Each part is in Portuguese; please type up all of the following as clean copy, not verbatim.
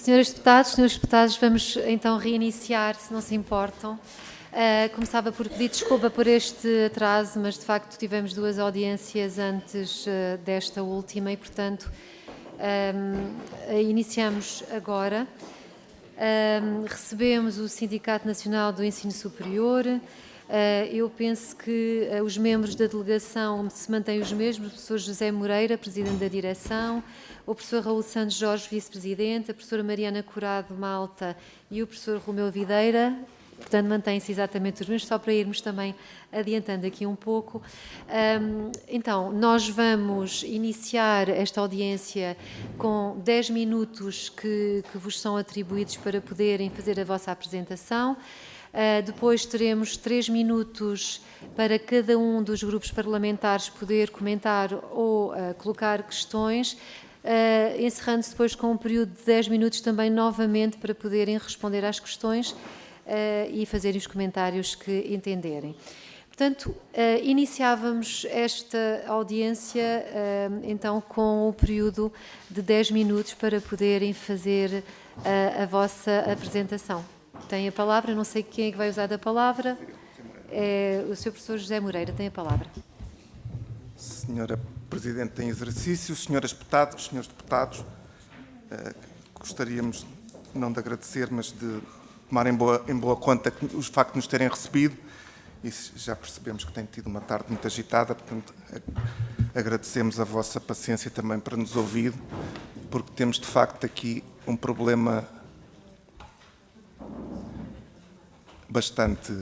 Senhores deputados, vamos então reiniciar, se não se importam. Começava por pedir desculpa por este atraso, mas de facto tivemos duas audiências antes desta última e, portanto, iniciamos agora. Recebemos o Sindicato Nacional do Ensino Superior. Eu penso que os membros da delegação se mantêm os mesmos: o professor José Moreira, presidente da direção, o professor Raul Santos Jorge, vice-presidente, a professora Mariana Curado Malta e o professor Romeu Videira. Portanto, mantêm-se exatamente os mesmos, só para irmos também adiantando aqui um pouco. Então, nós vamos iniciar esta audiência com 10 minutos que vos são atribuídos para poderem fazer a vossa apresentação. Depois teremos 3 minutos para cada um dos grupos parlamentares poder comentar ou colocar questões, encerrando-se depois com um período de 10 minutos também novamente para poderem responder às questões e fazerem os comentários que entenderem. Portanto, iniciávamos esta audiência então com o período de 10 minutos para poderem fazer a vossa apresentação. Tem a palavra, não sei quem é que vai usar da palavra, o Sr. Professor José Moreira tem a palavra. Senhora Presidente em exercício, senhores deputados, gostaríamos não de agradecer, mas de tomar em boa conta o facto de nos terem recebido, e já percebemos que têm tido uma tarde muito agitada, portanto agradecemos a vossa paciência também para nos ouvir, porque temos de facto aqui um problema bastante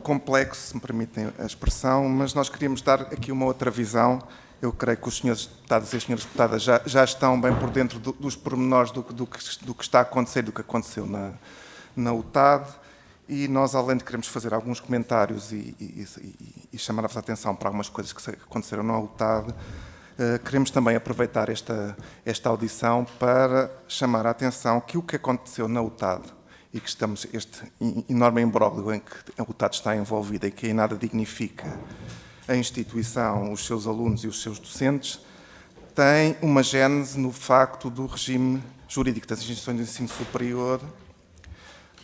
complexo, se me permitem a expressão, mas nós queríamos dar aqui uma outra visão. Eu creio que os senhores deputados e as senhoras deputadas já estão bem por dentro dos pormenores do que está a acontecer, do que aconteceu na UTAD, e nós, além de queremos fazer alguns comentários e chamar a vossa atenção para algumas coisas que aconteceram na UTAD, queremos também aproveitar esta audição para chamar a atenção que o que aconteceu na UTAD, e que estamos este enorme imbróglio em que a UTAD está envolvida e que em nada dignifica a instituição, os seus alunos e os seus docentes, tem uma gênese no facto do regime jurídico das instituições de ensino superior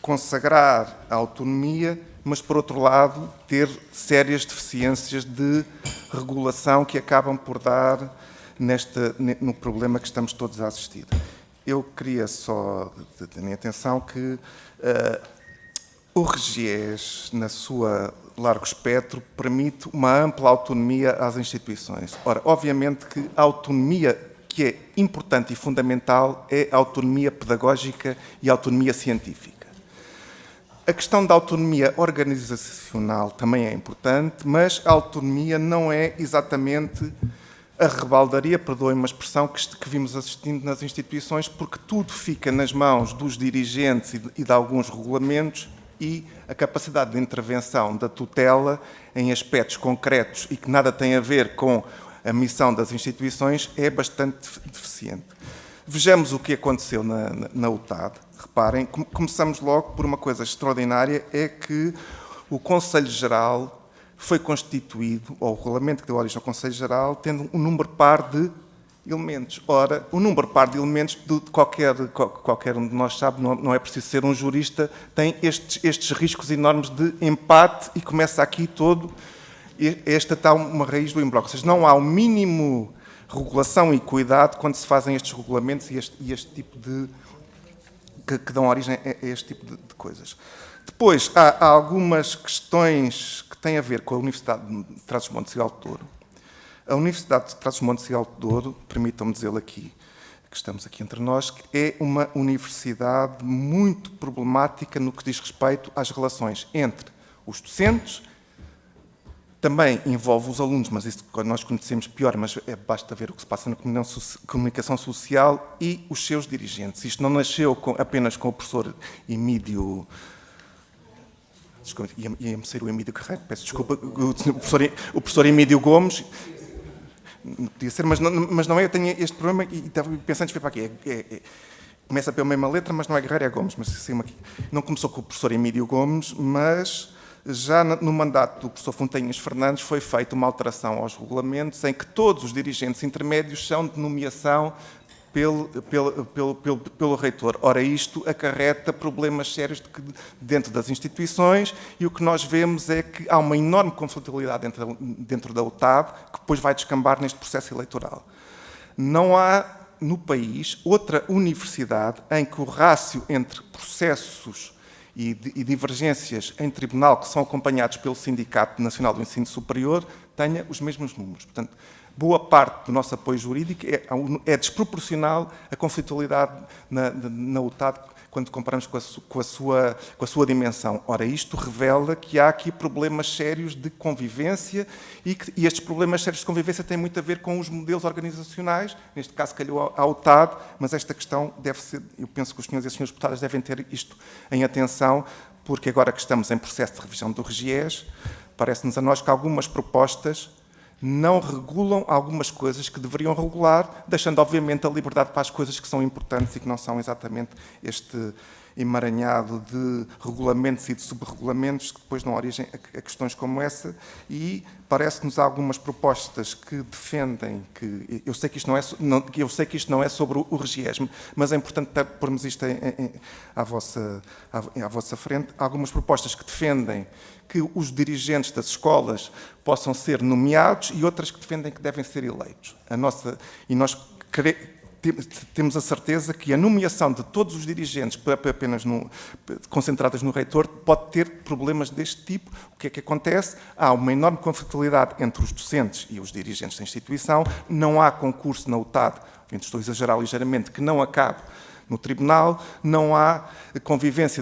consagrar a autonomia, mas, por outro lado, ter sérias deficiências de regulação que acabam por dar no problema que estamos todos a assistir. Eu queria só ter atenção que o RGES, na sua largo espectro, permite uma ampla autonomia às instituições. Ora, obviamente que a autonomia que é importante e fundamental é a autonomia pedagógica e a autonomia científica. A questão da autonomia organizacional também é importante, mas a autonomia não é exatamente a rebaldaria, perdoem uma expressão, que vimos assistindo nas instituições, porque tudo fica nas mãos dos dirigentes e de alguns regulamentos, e a capacidade de intervenção da tutela em aspectos concretos e que nada tem a ver com a missão das instituições é bastante deficiente. Vejamos o que aconteceu na UTAD. Reparem, começamos logo por uma coisa extraordinária, é que o Conselho Geral foi constituído, ou o regulamento que deu origem ao Conselho Geral, tendo um número par de elementos. Ora, o número par de elementos, qualquer um de nós sabe, não é preciso ser um jurista, tem estes riscos enormes de empate e começa aqui todo, esta está uma raiz do imbróglio. Ou seja, não há o mínimo regulação e cuidado quando se fazem estes regulamentos e este tipo de... que dão origem a este tipo de coisas. Depois, há algumas questões que têm a ver com a Universidade de Trás-os-Montes e Alto Douro. A Universidade de Trás-os-Montes e Alto Douro, permitam-me dizê-lo aqui, que estamos aqui entre nós, que é uma universidade muito problemática no que diz respeito às relações entre os docentes, também envolve os alunos, mas isso nós conhecemos pior, mas basta ver o que se passa na comunicação social, e os seus dirigentes. Isto não nasceu apenas com o professor Emídio... Desculpa, ia-me sair o Emídio Carreiro, peço desculpa, o professor Emídio Gomes, podia ser, mas não é, eu tenho este problema e estava pensando em vir para aqui. Começa pela mesma letra, mas não é Guerreiro, é Gomes, mas aqui. Não começou com o professor Emídio Gomes, mas já no mandato do professor Fontanhas Fernandes foi feita uma alteração aos regulamentos em que todos os dirigentes intermédios são de nomeação pelo reitor. Ora, isto acarreta problemas sérios dentro das instituições e o que nós vemos é que há uma enorme conflitualidade dentro da UTAD que depois vai descambar neste processo eleitoral. Não há no país outra universidade em que o rácio entre processos e divergências em tribunal que são acompanhados pelo Sindicato Nacional do Ensino Superior tenha os mesmos números. Portanto, boa parte do nosso apoio jurídico é desproporcional à conflitualidade na UTAD quando comparamos com a sua dimensão. Ora, isto revela que há aqui problemas sérios de convivência e estes problemas sérios de convivência têm muito a ver com os modelos organizacionais, neste caso calhou à UTAD, mas esta questão deve ser, eu penso que os senhores e as senhoras deputadas devem ter isto em atenção, porque agora que estamos em processo de revisão do RGES, parece-nos a nós que algumas propostas não regulam algumas coisas que deveriam regular, deixando, obviamente, a liberdade para as coisas que são importantes e que não são exatamente este emaranhado de regulamentos e de subregulamentos que depois dão origem a questões como essa e parece-nos algumas propostas que defendem que eu sei que isto não é sobre o RGES, mas é importante pormos isto à vossa frente, algumas propostas que defendem que os dirigentes das escolas possam ser nomeados e outras que defendem que devem ser eleitos. E nós temos a certeza que a nomeação de todos os dirigentes apenas concentradas no reitor pode ter problemas deste tipo. O que é que acontece? Há uma enorme conflitualidade entre os docentes e os dirigentes da instituição, não há concurso na UTAD, estou a exagerar ligeiramente, que não acabe no tribunal, não há convivência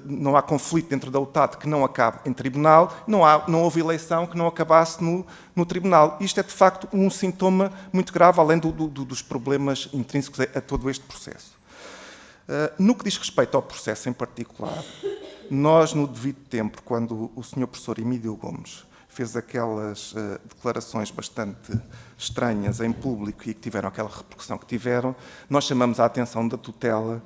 não há conflito dentro da UTAD que não acabe em tribunal, não houve eleição que não acabasse no tribunal. Isto é, de facto, um sintoma muito grave, além dos problemas intrínsecos a todo este processo. No que diz respeito ao processo em particular, nós, no devido tempo, quando o Sr. Professor Emílio Gomes fez aquelas declarações bastante estranhas em público e que tiveram aquela repercussão que tiveram, nós chamamos a atenção da tutela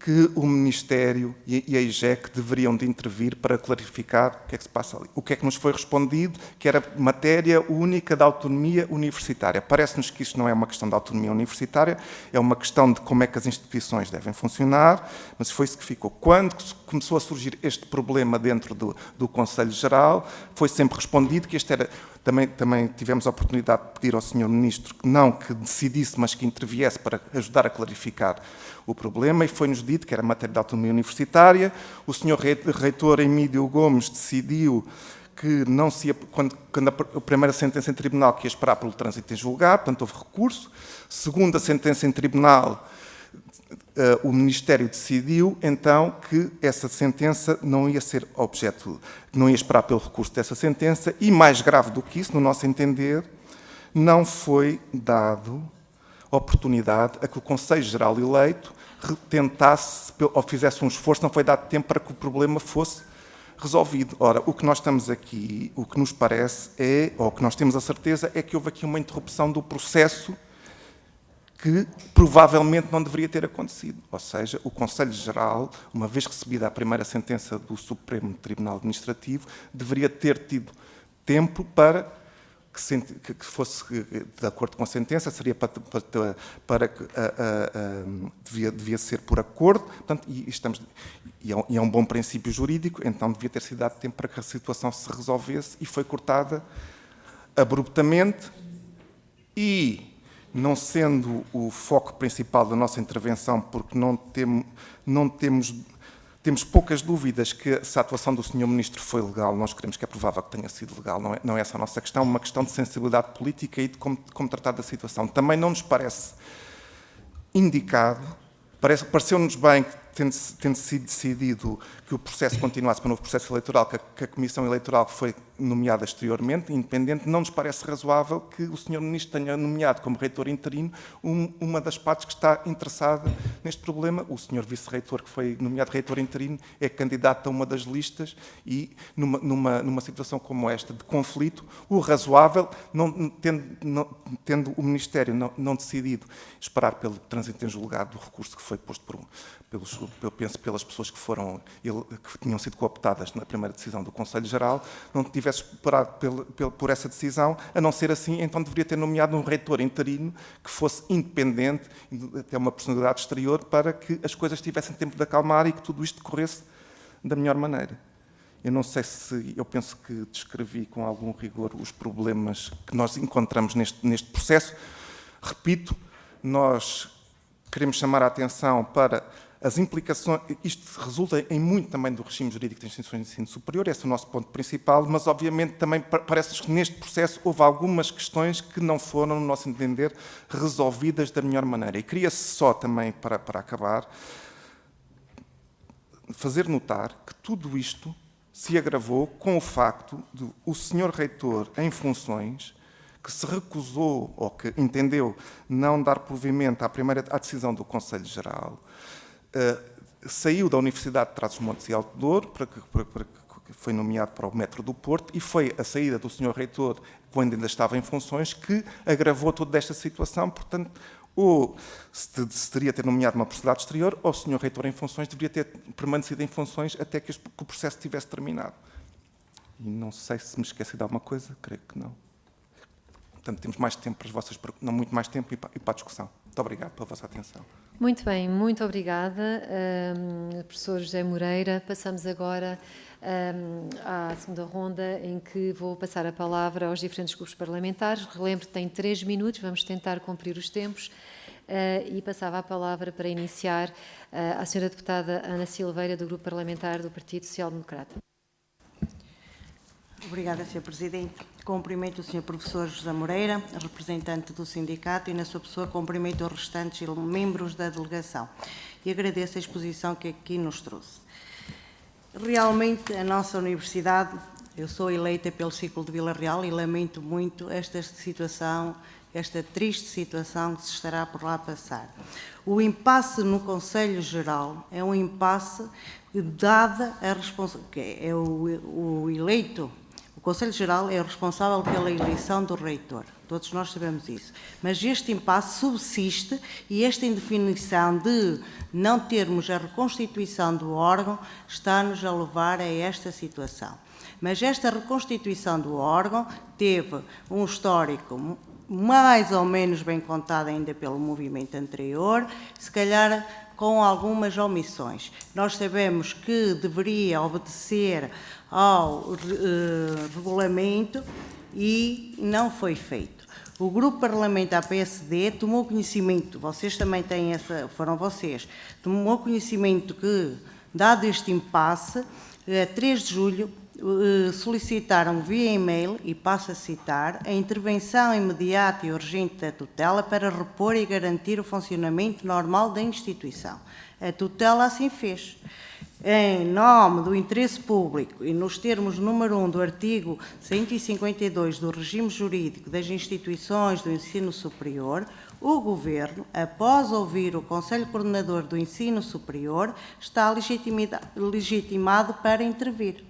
que o Ministério e a IGEC deveriam de intervir para clarificar o que é que se passa ali. O que é que nos foi respondido? Que era matéria única da autonomia universitária. Parece-nos que isto não é uma questão de autonomia universitária, é uma questão de como é que as instituições devem funcionar, mas foi isso que ficou. Quando começou a surgir este problema dentro do Conselho Geral, foi sempre respondido que este era... Também tivemos a oportunidade de pedir ao Sr. Ministro que decidisse, mas que interviesse para ajudar a clarificar o problema, e foi-nos dito que era matéria de autonomia universitária. O Sr. Reitor Emílio Gomes decidiu que não se ia, quando a primeira sentença em tribunal, que ia esperar pelo trânsito em julgado, portanto houve recurso. Segunda sentença em tribunal, o Ministério decidiu, então, que essa sentença não ia ser objeto, não ia esperar pelo recurso dessa sentença e, mais grave do que isso, no nosso entender, não foi dado oportunidade a que o Conselho Geral eleito tentasse, ou fizesse um esforço, não foi dado tempo para que o problema fosse resolvido. Ora, o que nós estamos aqui, o que nos parece ou o que nós temos a certeza, é que houve aqui uma interrupção do processo que provavelmente não deveria ter acontecido. Ou seja, o Conselho Geral, uma vez recebida a primeira sentença do Supremo Tribunal Administrativo, deveria ter tido tempo para que fosse de acordo com a sentença, seria devia ser por acordo, portanto, e é um bom princípio jurídico, então devia ter sido dado tempo para que a situação se resolvesse e foi cortada abruptamente e, não sendo o foco principal da nossa intervenção, porque temos poucas dúvidas que se a atuação do Sr. Ministro foi legal, nós queremos que é provável que tenha sido legal, não é essa a nossa questão, é uma questão de sensibilidade política e de como tratar da situação. Também não nos parece indicado, pareceu-nos bem que, tendo sido decidido que o processo continuasse para o novo processo eleitoral, que a Comissão Eleitoral foi nomeada exteriormente, independente, não nos parece razoável que o Sr. Ministro tenha nomeado como reitor interino uma das partes que está interessada neste problema. O Sr. Vice-reitor, que foi nomeado reitor interino, é candidato a uma das listas e, numa situação como esta, de conflito, o razoável, tendo o Ministério não decidido esperar pelo trânsito em julgado do recurso que foi posto pelas pessoas que tinham sido cooptadas na primeira decisão do Conselho Geral, não tivesse tivesse esperado por essa decisão, a não ser assim, então deveria ter nomeado um reitor interino que fosse independente, até uma personalidade exterior, para que as coisas tivessem tempo de acalmar e que tudo isto decorresse da melhor maneira. Eu não sei se, eu penso que descrevi com algum rigor os problemas que nós encontramos neste processo. Repito, nós queremos chamar a atenção para as implicações, isto resulta em muito também do regime jurídico das instituições de ensino superior, esse é o nosso ponto principal, mas obviamente também parece-nos que neste processo houve algumas questões que não foram, no nosso entender, resolvidas da melhor maneira. E queria só também, para acabar, fazer notar que tudo isto se agravou com o facto de o senhor reitor em funções, que se recusou ou que entendeu não dar provimento à decisão do Conselho Geral, saiu da Universidade de Trás-os-Montes e Alto Douro, foi nomeado para o Metro do Porto, e foi a saída do senhor reitor, quando ainda estava em funções, que agravou toda esta situação. Portanto, ou se teria ter nomeado uma personalidade exterior, ou o senhor reitor em funções deveria ter permanecido em funções até que o processo tivesse terminado. E não sei se me esqueci de alguma coisa, creio que não. Portanto, temos mais tempo para as vossas perguntas, não muito mais tempo, e para a discussão. Muito obrigado pela vossa atenção. Muito bem, muito obrigada, professor José Moreira. Passamos agora à segunda ronda, em que vou passar a palavra aos diferentes grupos parlamentares. Relembro que tem 3 minutos, vamos tentar cumprir os tempos. E passava a palavra para iniciar à senhora deputada Ana Silveira, do Grupo Parlamentar do Partido Social Democrata. Obrigada, Sr. Presidente. Cumprimento o Sr. Professor José Moreira, representante do sindicato, e na sua pessoa cumprimento os restantes membros da delegação. E agradeço a exposição que aqui nos trouxe. Realmente, a nossa universidade, eu sou eleita pelo ciclo de Vila Real e lamento muito esta situação, esta triste situação que se estará por lá a passar. O impasse no Conselho Geral é um impasse dada a responsabilidade, é o eleito. O Conselho Geral é o responsável pela eleição do reitor, todos nós sabemos isso. Mas este impasse subsiste e esta indefinição de não termos a reconstituição do órgão está-nos a levar a esta situação. Mas esta reconstituição do órgão teve um histórico mais ou menos bem contado ainda pelo movimento anterior, se calhar com algumas omissões. Nós sabemos que deveria obedecer ao regulamento e não foi feito. O grupo parlamentar PSD tomou conhecimento, vocês também têm foram vocês, tomou conhecimento que, dado este impasse, a 3 de julho, solicitaram via e-mail, e passo a citar, a intervenção imediata e urgente da tutela para repor e garantir o funcionamento normal da instituição. A tutela assim fez. Em nome do interesse público e nos termos número 1 do artigo 152 do regime jurídico das instituições do ensino superior, o Governo, após ouvir o Conselho Coordenador do Ensino Superior, está legitimado para intervir.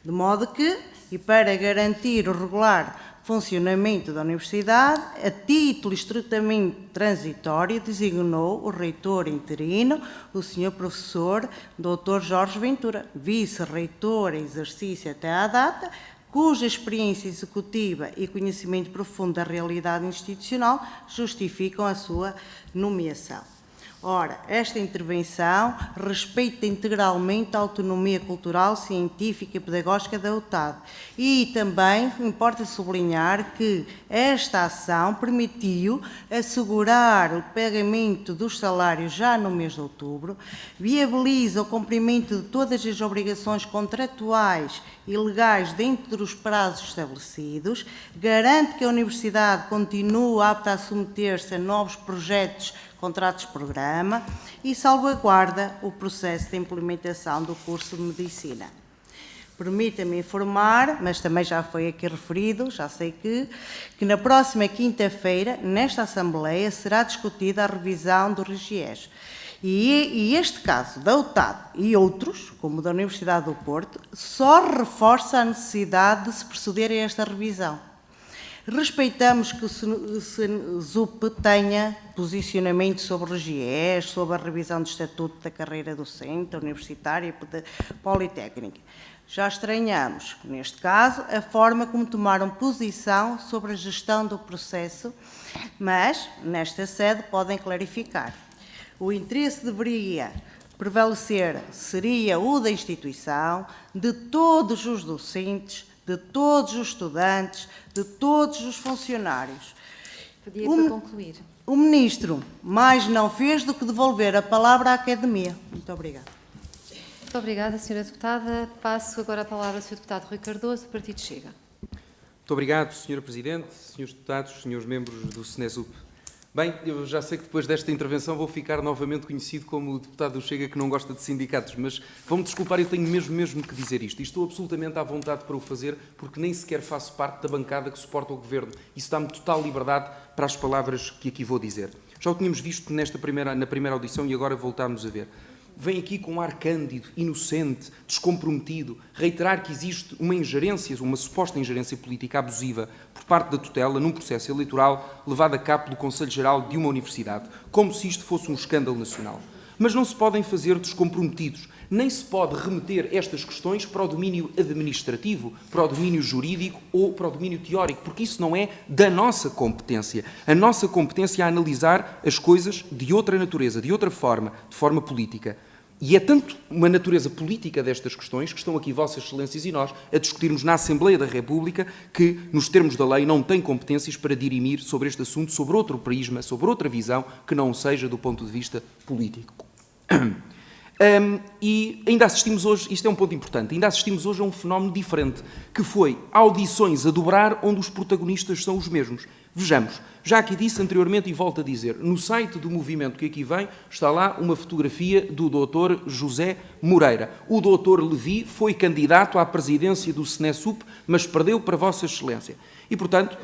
De modo que, e para garantir o regular funcionamento da Universidade, a título estritamente transitório, designou o reitor interino, o Sr. Professor Dr. Jorge Ventura, vice-reitor em exercício até à data, cuja experiência executiva e conhecimento profundo da realidade institucional justificam a sua nomeação. Ora, esta intervenção respeita integralmente a autonomia cultural, científica e pedagógica da UTAD. E também importa sublinhar que esta ação permitiu assegurar o pagamento dos salários já no mês de outubro, viabiliza o cumprimento de todas as obrigações contratuais e legais dentro dos prazos estabelecidos, garante que a Universidade continue apta a submeter-se a novos projetos, contratos-programa, e salvaguarda o processo de implementação do curso de Medicina. Permita-me informar, mas também já foi aqui referido, já sei que na próxima quinta-feira, nesta Assembleia, será discutida a revisão do RGES. E este caso da UTAD e outros, como o da Universidade do Porto, só reforça a necessidade de se proceder a esta revisão. Respeitamos que o SENZUP tenha posicionamento sobre o RGES, sobre a revisão do Estatuto da Carreira Docente, Universitária e Politécnica. Já estranhamos, neste caso, a forma como tomaram posição sobre a gestão do processo, mas, nesta sede, podem clarificar. O interesse deveria prevalecer, seria o da instituição, de todos os docentes, de todos os estudantes, de todos os funcionários. Podia para concluir. O Ministro mais não fez do que devolver a palavra à Academia. Muito obrigada. Muito obrigada, Sra. Deputada. Passo agora a palavra ao Sr. Deputado Rui Cardoso, do Partido Chega. Muito obrigado, Sra. Presidente, Srs. Deputados, Srs. Membros do SNESUP. Bem, eu já sei que depois desta intervenção vou ficar novamente conhecido como o deputado do Chega que não gosta de sindicatos, mas vão-me desculpar, eu tenho mesmo que dizer isto. E estou absolutamente à vontade para o fazer, porque nem sequer faço parte da bancada que suporta o Governo. Isso dá-me total liberdade para as palavras que aqui vou dizer. Já o tínhamos visto na primeira audição e agora voltámos a ver. Vem aqui com um ar cândido, inocente, descomprometido, reiterar que existe uma ingerência, uma suposta ingerência política abusiva por parte da tutela num processo eleitoral levado a cabo pelo Conselho Geral de uma universidade, como se isto fosse um escândalo nacional. Mas não se podem fazer descomprometidos, nem se pode remeter estas questões para o domínio administrativo, para o domínio jurídico ou para o domínio teórico, porque isso não é da nossa competência. A nossa competência é analisar as coisas de outra natureza, de outra forma, de forma política. E é tanto uma natureza política destas questões, que estão aqui Vossas Excelências e nós a discutirmos na Assembleia da República, que, nos termos da lei, não tem competências para dirimir sobre este assunto, sobre outro prisma, sobre outra visão, que não seja do ponto de vista político. E ainda assistimos hoje, isto é um ponto importante, ainda assistimos hoje a um fenómeno diferente, que foi audições a dobrar onde os protagonistas são os mesmos. Vejamos, já aqui disse anteriormente e volto a dizer, no site do movimento que aqui vem está lá uma fotografia do Dr. José Moreira. O Dr. Levi foi candidato à presidência do SNESUP, mas perdeu para Vossa Excelência. E, portanto,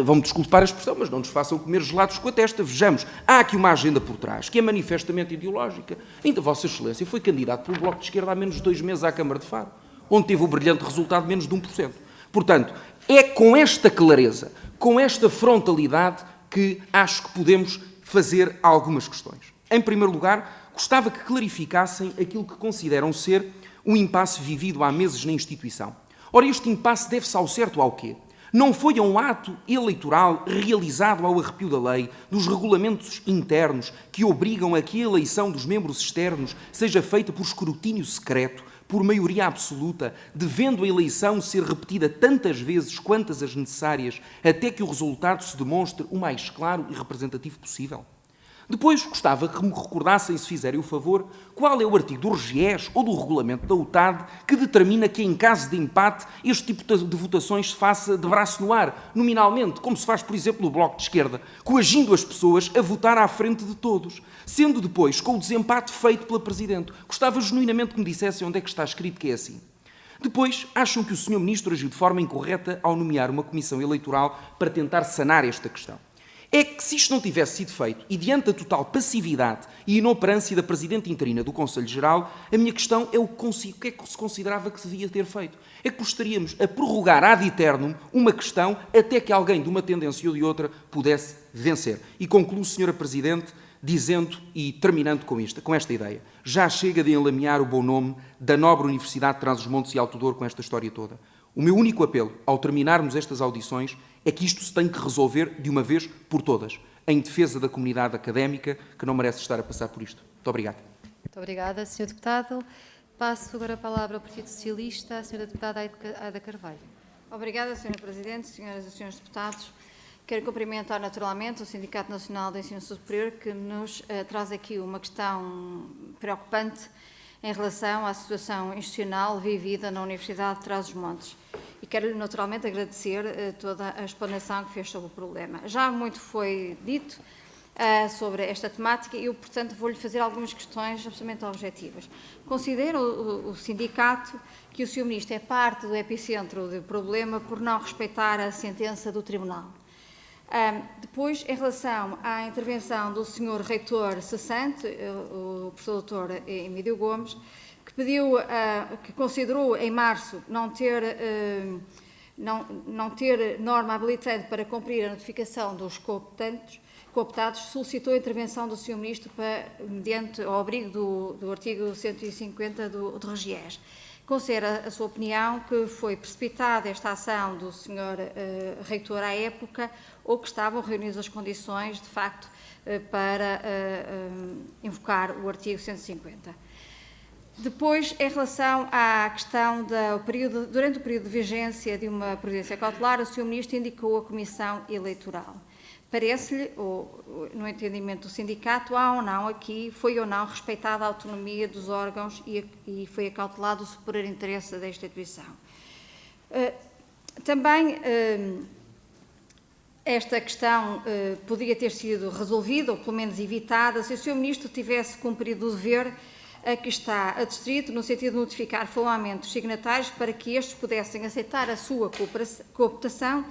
vão-me desculpar a expressão, mas não nos façam comer gelados com a testa. Vejamos, há aqui uma agenda por trás, que é manifestamente ideológica. Ainda Vossa Excelência foi candidato pelo Bloco de Esquerda há menos de 2 meses à Câmara de Faro, onde teve o brilhante resultado de menos de 1%. Portanto, é com esta clareza, com esta frontalidade, que acho que podemos fazer algumas questões. Em primeiro lugar, gostava que clarificassem aquilo que consideram ser um impasse vivido há meses na instituição. Ora, este impasse deve-se ao certo ao quê? Não foi a um ato eleitoral realizado ao arrepio da lei, dos regulamentos internos que obrigam a que a eleição dos membros externos seja feita por escrutínio secreto, por maioria absoluta, devendo a eleição ser repetida tantas vezes quantas as necessárias, até que o resultado se demonstre o mais claro e representativo possível? Depois, gostava que me recordassem, se fizerem o favor, qual é o artigo do RGES ou do regulamento da UTAD que determina que, em caso de empate, este tipo de votações se faça de braço no ar, nominalmente, como se faz, por exemplo, no Bloco de Esquerda, coagindo as pessoas a votar à frente de todos, sendo depois com o desempate feito pela Presidente. Gostava genuinamente que me dissessem onde é que está escrito que é assim. Depois, acham que o Sr. Ministro agiu de forma incorreta ao nomear uma comissão eleitoral para tentar sanar esta questão. É que, se isto não tivesse sido feito, e diante da total passividade e inoperância da Presidente interina do Conselho Geral, a minha questão é o que é que se considerava que se devia ter feito. É que estaríamos a prorrogar ad eternum uma questão até que alguém de uma tendência ou de outra pudesse vencer. E concluo, Sra. Presidente, dizendo e terminando com esta ideia. Já chega de enlamear o bom nome da nobre Universidade de Trás-os-Montes e Alto Douro com esta história toda. O meu único apelo, ao terminarmos estas audições, é que isto se tem que resolver de uma vez por todas, em defesa da comunidade académica, que não merece estar a passar por isto. Muito obrigado. Muito obrigada, Sr. Deputado. Passo agora a palavra ao Partido Socialista, à Sra. Deputada Aida Carvalho. Obrigada, Sra. Presidente, senhoras e senhores deputados. Quero cumprimentar naturalmente o Sindicato Nacional de Ensino Superior, que nos traz aqui uma questão preocupante em relação à situação institucional vivida na Universidade de Trás-os-Montes. E quero naturalmente agradecer toda a explanação que fez sobre o problema. Já muito foi dito sobre esta temática e eu, portanto, vou-lhe fazer algumas questões absolutamente objetivas. Considera o sindicato que o Sr. Ministro é parte do epicentro do problema por não respeitar a sentença do Tribunal? Depois, em relação à intervenção do Sr. Reitor cessante, o professor Dr. Emílio Gomes, que pediu, que considerou em março não ter norma habilitante para cumprir a notificação dos cooptados, solicitou a intervenção do Sr. Ministro mediante ao abrigo do artigo 150 do RGES. considera a sua opinião que foi precipitada esta ação do Sr. Reitor à época ou que estavam reunidas as condições, de facto, para invocar o artigo 150. Depois, em relação à questão durante o período de vigência de uma providência cautelar, o Sr. Ministro indicou a Comissão Eleitoral. Parece-lhe, ou no entendimento do sindicato, foi ou não respeitada a autonomia dos órgãos e foi acautelado o superior interesse da instituição. Também esta questão podia ter sido resolvida, ou pelo menos evitada, se o Sr. Ministro tivesse cumprido o dever a que está adstrito, no sentido de notificar formalmente os signatários para que estes pudessem aceitar a sua cooptação,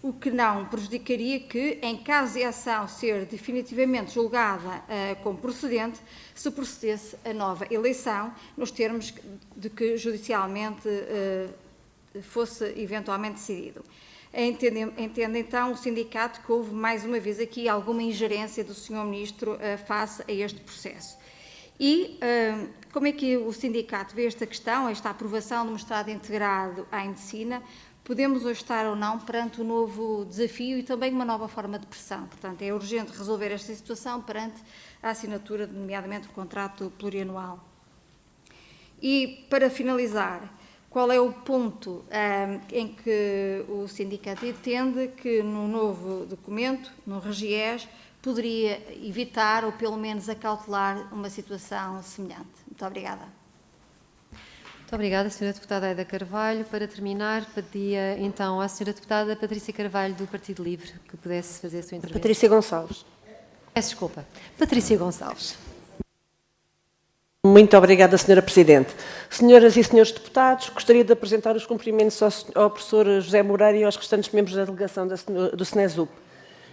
o que não prejudicaria que, em caso de ação ser definitivamente julgada como procedente, se procedesse a nova eleição, nos termos de que judicialmente fosse eventualmente decidido. Entende então o sindicato que houve mais uma vez aqui alguma ingerência do Sr. Ministro face a este processo. E como é que o sindicato vê esta questão, esta aprovação do mestrado integrado à medicina? Podemos hoje estar ou não perante um novo desafio e também uma nova forma de pressão. Portanto, é urgente resolver esta situação perante a assinatura, nomeadamente, do contrato plurianual. E, para finalizar, qual é o ponto em que o sindicato entende que no novo documento, no RGES, poderia evitar ou pelo menos acautelar uma situação semelhante? Muito obrigada. Muito obrigada, Sra. Deputada Aida Carvalho. Para terminar, pedia então à Sra. Deputada Patrícia Carvalho, do Partido Livre, que pudesse fazer a sua intervenção. Patrícia Gonçalves. Peço desculpa. Patrícia Gonçalves. Muito obrigada, Sra. Presidente. Senhoras e senhores deputados, gostaria de apresentar os cumprimentos ao professor José Moreira e aos restantes membros da delegação do SNESUP.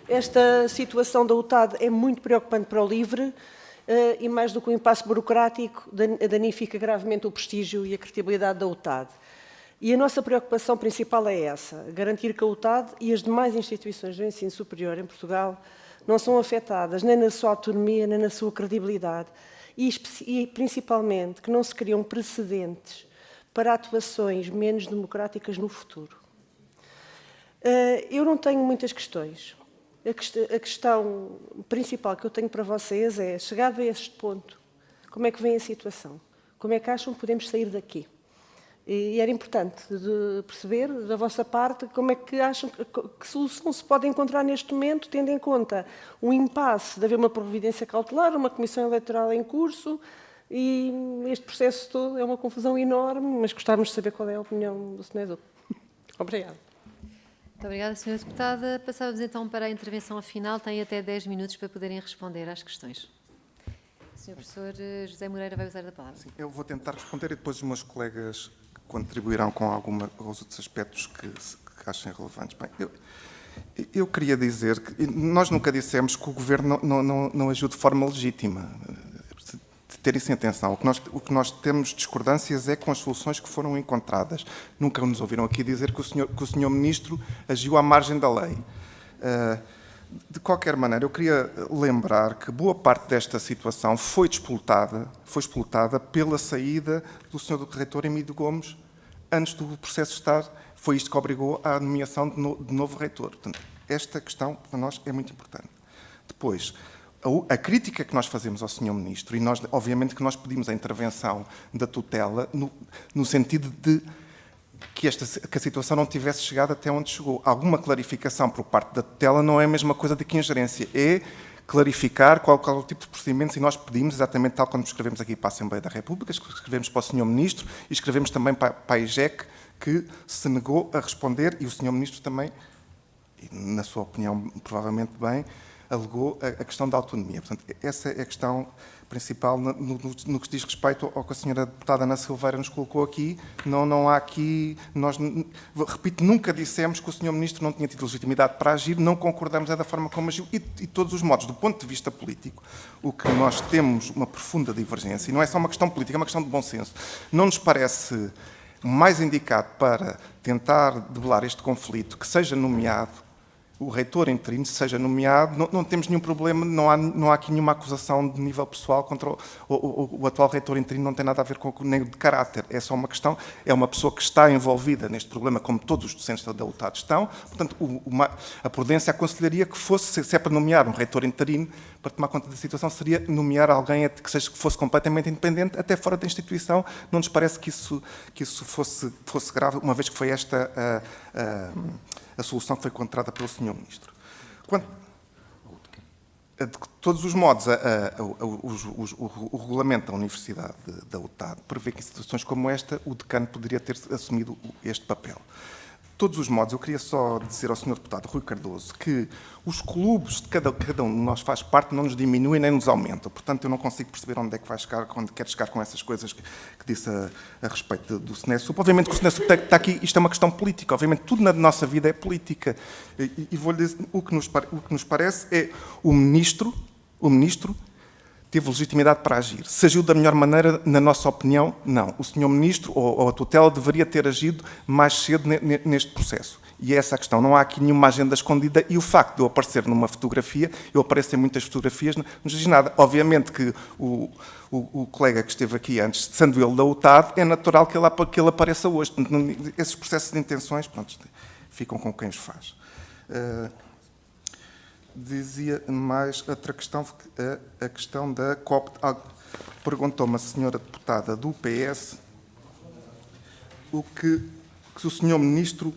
Esta situação da UTAD é muito preocupante para o LIVRE e, mais do que um impasse burocrático, danifica gravemente o prestígio e a credibilidade da UTAD. E a nossa preocupação principal é essa, garantir que a UTAD e as demais instituições do ensino superior em Portugal não são afetadas nem na sua autonomia, nem na sua credibilidade e principalmente, que não se criam precedentes para atuações menos democráticas no futuro. Eu não tenho muitas questões. A questão principal que eu tenho para vocês é, chegado a este ponto, como é que vem a situação? Como é que acham que podemos sair daqui? E era importante de perceber, da vossa parte, como é que acham que solução se pode encontrar neste momento, tendo em conta o impasse de haver uma providência cautelar, uma comissão eleitoral em curso, e este processo todo é uma confusão enorme, mas gostávamos de saber qual é a opinião do SNESUP. Obrigada. Muito obrigada, Sra. Deputada. Passávamos então para a intervenção final. Tem até 10 minutos para poderem responder às questões. O Sr. Professor José Moreira vai usar a palavra. Sim, eu vou tentar responder e depois os meus colegas contribuirão com alguns outros aspectos que achem relevantes. Bem, eu queria dizer que nós nunca dissemos que o Governo não agiu de forma legítima. Ter isso em atenção. O que nós temos discordâncias é com as soluções que foram encontradas. Nunca nos ouviram aqui dizer que o Sr. Ministro agiu à margem da lei. De qualquer maneira, eu queria lembrar que boa parte desta situação foi explotada pela saída do Sr. Reitor Emílio Gomes antes do processo estar. Foi isto que obrigou à nomeação de novo reitor. Portanto, esta questão para nós é muito importante. Depois, a crítica que nós fazemos ao Sr. Ministro, e nós, obviamente que nós pedimos a intervenção da tutela no sentido de que a situação não tivesse chegado até onde chegou. Alguma clarificação por parte da tutela não é a mesma coisa do que ingerência. É clarificar qual é o tipo de procedimentos, e nós pedimos exatamente tal como escrevemos aqui para a Assembleia da República, escrevemos para o Sr. Ministro e escrevemos também para a IGEC, que se negou a responder, e o Sr. Ministro também, na sua opinião, provavelmente bem, alegou a questão da autonomia. Portanto, essa é a questão principal no que diz respeito ao que a senhora deputada Ana Silveira nos colocou aqui. Não há aqui, nós, repito, nunca dissemos que o Sr. Ministro não tinha tido legitimidade para agir, não concordamos da forma como agiu e todos os modos. Do ponto de vista político, o que nós temos uma profunda divergência, e não é só uma questão política, é uma questão de bom senso, não nos parece mais indicado para tentar debelar este conflito que seja nomeado o reitor interino seja nomeado, não temos nenhum problema, não há aqui nenhuma acusação de nível pessoal contra o atual reitor interino, não tem nada a ver com nem de caráter, é só uma questão, é uma pessoa que está envolvida neste problema, como todos os docentes da UTAD estão, portanto, a prudência aconselharia que fosse, se é para nomear um reitor interino, para tomar conta da situação, seria nomear alguém que fosse completamente independente, até fora da instituição, não nos parece que isso fosse grave, uma vez que foi esta a solução que foi encontrada pelo Sr. Ministro. De todos os modos, o regulamento da Universidade da UTAD prevê que em situações como esta o decano poderia ter assumido este papel. De todos os modos, eu queria só dizer ao Sr. Deputado Rui Cardoso que os clubes de cada um de nós faz parte não nos diminuem nem nos aumentam. Portanto, eu não consigo perceber onde é que vai chegar, onde quer chegar com essas coisas que disse a respeito do SNESUP. Obviamente que o SNESUP está aqui, isto é uma questão política. Obviamente, tudo na nossa vida é política. E vou-lhe dizer, o que nos parece é o Ministro teve legitimidade para agir. Se agiu da melhor maneira, na nossa opinião, não. O Sr. Ministro ou a tutela deveria ter agido mais cedo neste processo. E é essa a questão. Não há aqui nenhuma agenda escondida e o facto de eu aparecer numa fotografia, eu apareço em muitas fotografias, não nos diz nada. Obviamente que o colega que esteve aqui antes, sendo ele da UTAD, é natural que ele apareça hoje. Esses processos de intenções, pronto, ficam com quem os faz. Dizia mais outra questão, a questão da COP. Perguntou-me a senhora deputada do PS se o senhor Ministro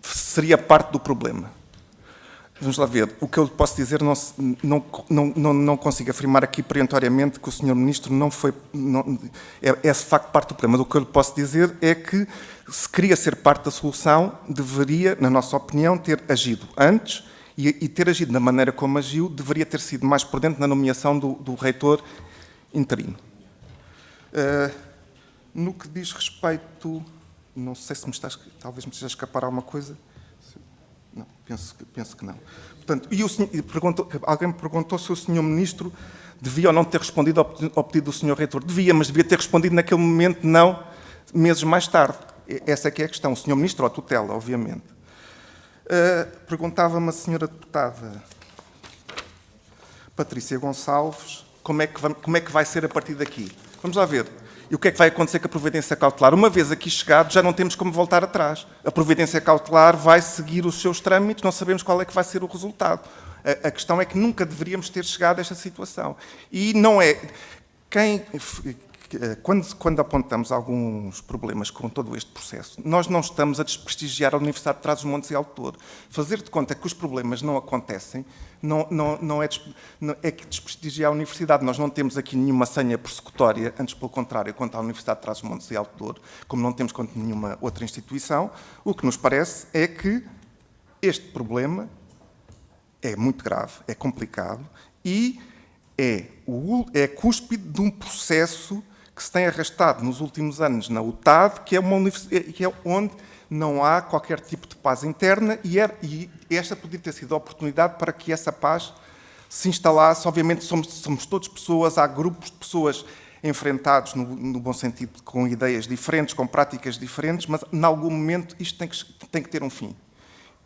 seria parte do problema. Vamos lá ver. O que eu posso dizer, não consigo afirmar aqui perentoriamente que o senhor Ministro não foi... é de facto parte do problema. Mas o que eu lhe posso dizer é que, se queria ser parte da solução, deveria, na nossa opinião, ter agido antes e ter agido da maneira como agiu, deveria ter sido mais por dentro na nomeação do reitor interino. No que diz respeito... Não sei se talvez me esteja a escapar alguma coisa. Não, penso que não. Portanto, alguém me perguntou se o Sr. Ministro devia ou não ter respondido ao pedido do Sr. Reitor. Devia, mas devia ter respondido naquele momento, não meses mais tarde. Essa é que é a questão. O Sr. Ministro ou a tutela, obviamente. Perguntava-me a Sra. Deputada Patrícia Gonçalves como é que vai ser a partir daqui. Vamos lá ver. E o que é que vai acontecer com a providência cautelar? Uma vez aqui chegado, já não temos como voltar atrás. A providência cautelar vai seguir os seus trâmites, não sabemos qual é que vai ser o resultado. A questão é que nunca deveríamos ter chegado a esta situação. E não é... Quando apontamos alguns problemas com todo este processo, nós não estamos a desprestigiar a Universidade de Trás-os-Montes e Alto Douro. Fazer de conta que os problemas não acontecem é que desprestigiar a Universidade. Nós não temos aqui nenhuma senha persecutória, antes pelo contrário, contra a Universidade de Trás-os-Montes e Alto Douro, como não temos contra nenhuma outra instituição. O que nos parece é que este problema é muito grave, é complicado e é cúspide de um processo que se tem arrastado nos últimos anos na UTAD, que é onde não há qualquer tipo de paz interna e esta podia ter sido a oportunidade para que essa paz se instalasse. Obviamente somos todos pessoas, há grupos de pessoas enfrentados, no bom sentido, com ideias diferentes, com práticas diferentes, mas em algum momento isto tem que ter um fim.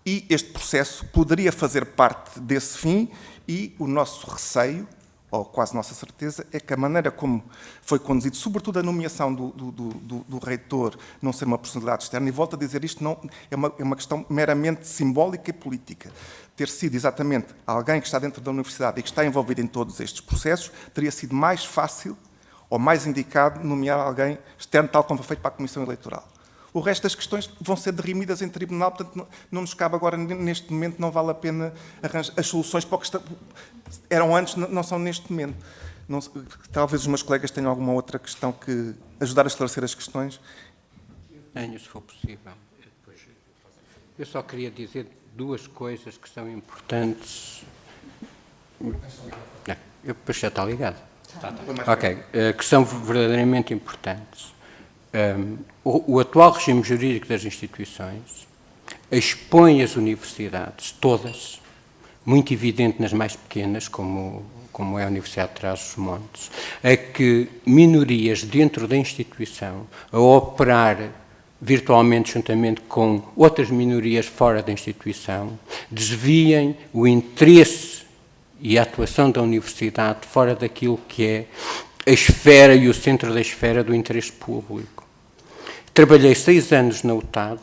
E este processo poderia fazer parte desse fim e o nosso receio, ou quase nossa certeza, é que a maneira como foi conduzido, sobretudo a nomeação do reitor, não ser uma personalidade externa, e volto a dizer isto, não, é uma questão meramente simbólica e política. Ter sido exatamente alguém que está dentro da universidade e que está envolvido em todos estes processos, teria sido mais fácil ou mais indicado nomear alguém externo, tal como foi feito para a Comissão Eleitoral. O resto das questões vão ser dirimidas em tribunal, portanto, não nos cabe agora, neste momento, não vale a pena arranjar as soluções para o que eram antes, não são neste momento. Talvez os meus colegas tenham alguma outra questão que ajudar a esclarecer as questões. Tenho, se for possível. Eu só queria dizer duas coisas que são importantes. Depois já está ligado. Ok, que são verdadeiramente importantes. O atual regime jurídico das instituições expõe as universidades, todas, muito evidente nas mais pequenas, como é a Universidade de Trás-os-Montes, a que minorias dentro da instituição, a operar virtualmente juntamente com outras minorias fora da instituição, desviem o interesse e a atuação da universidade fora daquilo que é a esfera e o centro da esfera do interesse público. Trabalhei 6 anos na UTAD,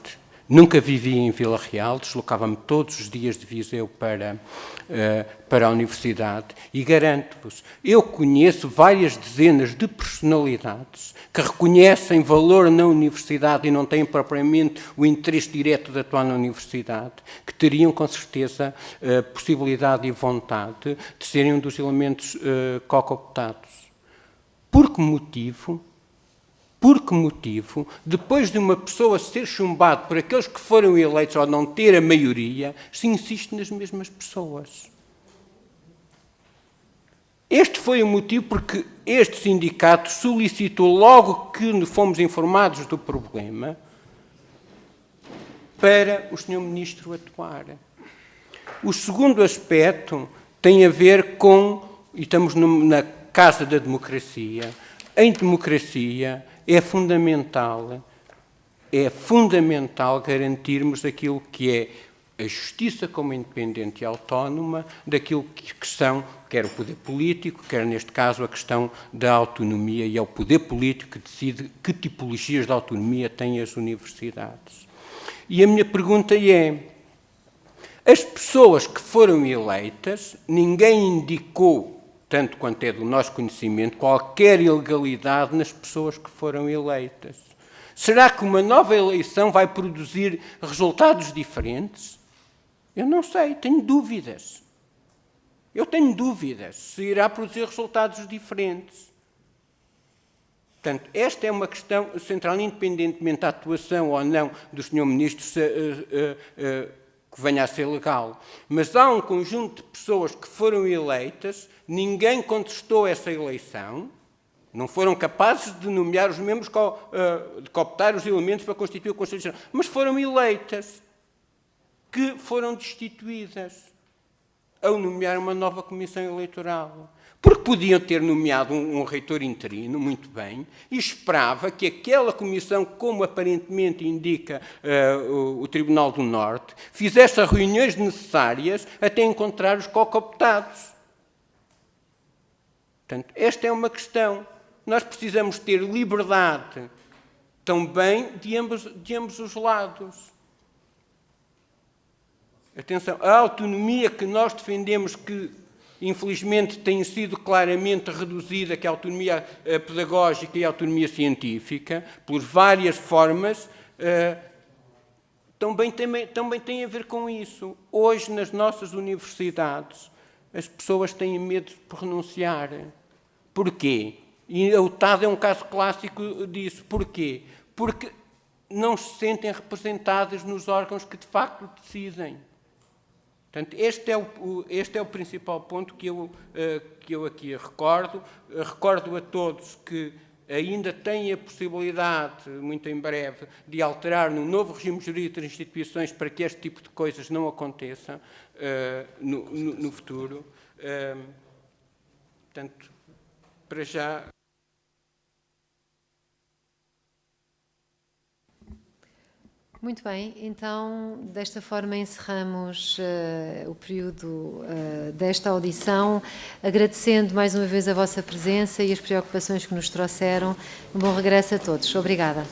nunca vivi em Vila Real, deslocava-me todos os dias de Viseu para a universidade e garanto-vos, eu conheço várias dezenas de personalidades que reconhecem valor na universidade e não têm propriamente o interesse direto de atuar na universidade, que teriam com certeza possibilidade e vontade de serem um dos elementos co-optados. Por que motivo? Por que motivo, depois de uma pessoa ser chumbada por aqueles que foram eleitos ou não ter a maioria, se insiste nas mesmas pessoas? Este foi o motivo porque este sindicato solicitou, logo que fomos informados do problema, para o Sr. Ministro atuar. O segundo aspecto tem a ver com, e estamos na Casa da Democracia, em democracia é fundamental garantirmos aquilo que é a justiça como independente e autónoma daquilo que são, quer o poder político, quer neste caso a questão da autonomia, e é o poder político que decide que tipologias de autonomia têm as universidades. E a minha pergunta é, as pessoas que foram eleitas, ninguém indicou, tanto quanto é do nosso conhecimento, qualquer ilegalidade nas pessoas que foram eleitas. Será que uma nova eleição vai produzir resultados diferentes? Eu não sei, tenho dúvidas. Eu tenho dúvidas se irá produzir resultados diferentes. Portanto, esta é uma questão central, independentemente da atuação ou não do Sr. Ministro que venha a ser legal. Mas há um conjunto de pessoas que foram eleitas, ninguém contestou essa eleição, não foram capazes de nomear os membros, de cooptar os elementos para constituir o Conselho Geral, mas foram eleitas, que foram destituídas ao nomear uma nova comissão eleitoral. Porque podiam ter nomeado um reitor interino, muito bem, e esperava que aquela comissão, como aparentemente indica o Tribunal do Norte, fizesse as reuniões necessárias até encontrar os co-optados. Portanto, esta é uma questão. Nós precisamos ter liberdade também de ambos os lados. Atenção, a autonomia que nós defendemos, que infelizmente tem sido claramente reduzida, que é a autonomia pedagógica e a autonomia científica, por várias formas, também tem a ver com isso. Hoje, nas nossas universidades, as pessoas têm medo de pronunciar. Porquê? E a UTAD é um caso clássico disso. Porquê? Porque não se sentem representadas nos órgãos que de facto decidem. Portanto, este é o principal ponto que eu aqui recordo. Recordo a todos que ainda têm a possibilidade, muito em breve, de alterar no novo regime jurídico das instituições para que este tipo de coisas não aconteçam no futuro. Portanto, para já... Muito bem, então, desta forma encerramos o período desta audição, agradecendo mais uma vez a vossa presença e as preocupações que nos trouxeram. Um bom regresso a todos. Obrigada.